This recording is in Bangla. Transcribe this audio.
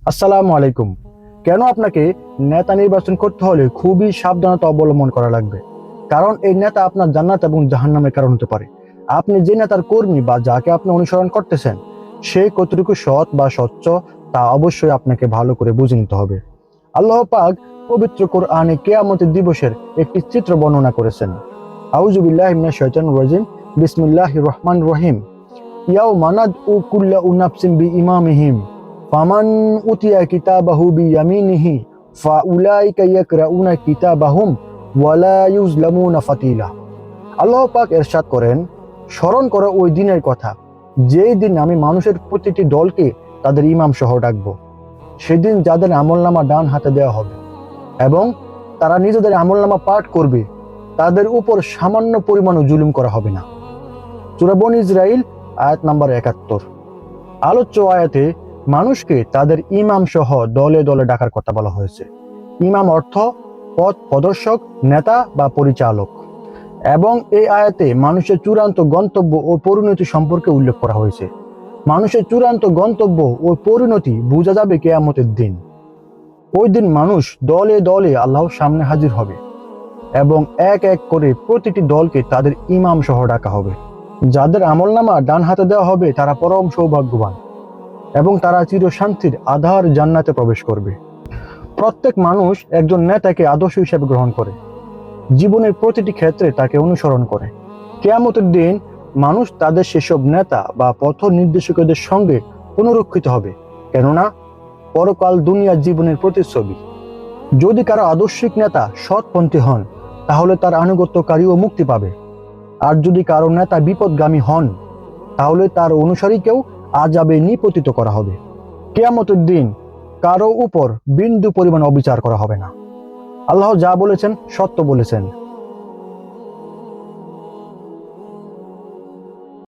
আসসালামু আলাইকুম। কেন আপনাকে নেতা নির্বাচন করতে হলে খুবই সাবধানতা অবলম্বন করা লাগবে, কারণ এই নেতা আপনার জান্নাত এবং জাহান্নামের কারণ হতে পারে। আপনি যে নেতার কর্মী বা যাকে আপনি অনুসরণ করতেছেন, সে কতটুকু সৎ বা স্বচ্ছ তা অবশ্যই আপনাকে ভালো করে বুঝে নিতে হবে। আল্লাহ পাক পবিত্র কোরআনে কিয়ামতের দিবসের একটি চিত্র বর্ণনা করেছেন। আউযু বিল্লাহি মিনাশ শাইতানির রাজিম। বিসমিল্লাহির রহমানির রহিম। ইয়াউমা নাদউ কুল্লা উনাফসিন বিইমামিহিম ফামান উতিয়া কিতাবাহু বিয়ামিনিহি ফাউলাইকা ইয়াকরাউনা কিতাবাহুম ওয়ালা ইউজলামুনা ফাতিলা। আল্লাহ পাক ইরশাদ করেন, স্মরণ করো ওই দিনের কথা, যেই দিন আমি মানুষের প্রতিটি দলকে তাদের ইমাম সহ ডাকবো। সেদিন যাদের আমলনামা ডান হাতে দেওয়া হবে এবং তারা নিজেদের আমলনামা পাঠ করবে, তাদের উপর সামান্য পরিমাণও জুলুম করা হবে না। সূরা বনী ইসরাইল আয়াত নাম্বার ৭১। আলোচ্য আয়াতে মানুষকে তাদের ইমাম সহ দলে দলে ডাকার কথা বলা হয়েছে। ইমাম অর্থ পথ প্রদর্শক, নেতা বা পরিচালক। এবং এই আয়াতে মানুষের চূড়ান্ত গন্তব্য ও পরিণতি সম্পর্কে উল্লেখ করা হয়েছে। মানুষের চূড়ান্ত গন্তব্য ও পরিণতি বোঝা যাবে কিয়ামতের দিন। ওই দিন মানুষ দলে দলে আল্লাহর সামনে হাজির হবে এবং এক এক করে প্রতিটি দলকে তাদের ইমাম সহ ডাকা হবে। যাদের আমলনামা ডান হাতে দেওয়া হবে তারা পরম সৌভাগ্যবান এবং তারা চিরশান্তির আধার জান্নাতে প্রবেশ করবে। প্রত্যেক মানুষ একজন নেতাকে আদর্শ হিসেবে গ্রহণ করে, জীবনের প্রতিটি ক্ষেত্রে তাকে অনুসরণ করে। কিয়ামতের দিন মানুষ তাদের সেসব নেতা বা পথ নির্দেশকদের সঙ্গে পুনরুক্ষিত হবে, কেননা পরকাল দুনিয়ার জীবনের প্রতিচ্ছবি। যদি কারো আদর্শিক নেতা সৎপন্থী হন, তাহলে তার আনুগত্যকারীও মুক্তি পাবে। আর যদি কারো নেতা বিপদগামী হন, তাহলে তার অনুসারীকেও আযাবে নিপতিত করা হবে। কিয়ামতের দিন কারো উপর বিন্দু পরিমাণ অবিচার করা হবে না। আল্লাহ যা বলেছেন সত্য বলেছেন।